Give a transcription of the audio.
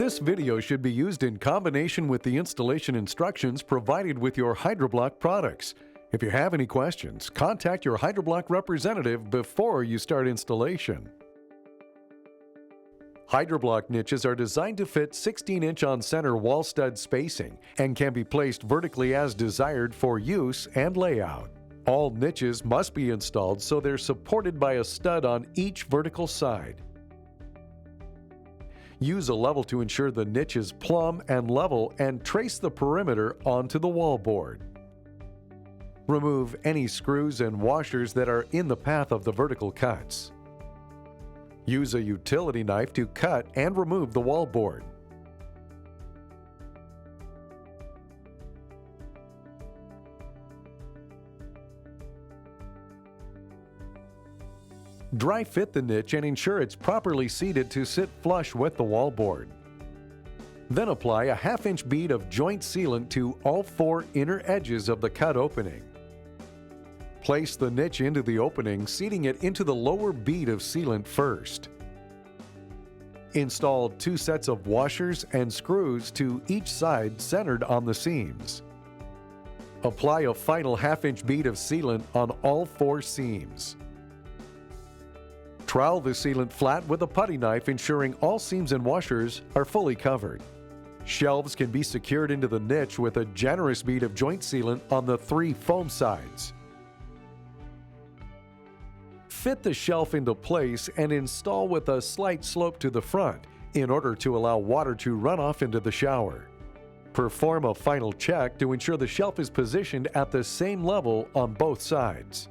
This video should be used in combination with the installation instructions provided with your HYDRO-BLOK products. If you have any questions, contact your HYDRO-BLOK representative before you start installation. HYDRO-BLOK niches are designed to fit 16-inch on-center wall stud spacing and can be placed vertically as desired for use and layout. All niches must be installed so they're supported by a stud on each vertical side. Use a level to ensure the niche is plumb and level and trace the perimeter onto the wall board. Remove any screws and washers that are in the path of the vertical cuts. Use a utility knife to cut and remove the wall board. Dry fit the niche and ensure it's properly seated to sit flush with the wall board. Then apply a 1/2-inch bead of joint sealant to all 4 inner edges of the cut opening. Place the niche into the opening, seating it into the lower bead of sealant first. Install 2 sets of washers and screws to each side centered on the seams. Apply a final 1/2-inch bead of sealant on all 4 seams. Trowel the sealant flat with a putty knife, ensuring all seams and washers are fully covered. Shelves can be secured into the niche with a generous bead of joint sealant on the 3 foam sides. Fit the shelf into place and install with a slight slope to the front in order to allow water to run off into the shower. Perform a final check to ensure the shelf is positioned at the same level on both sides.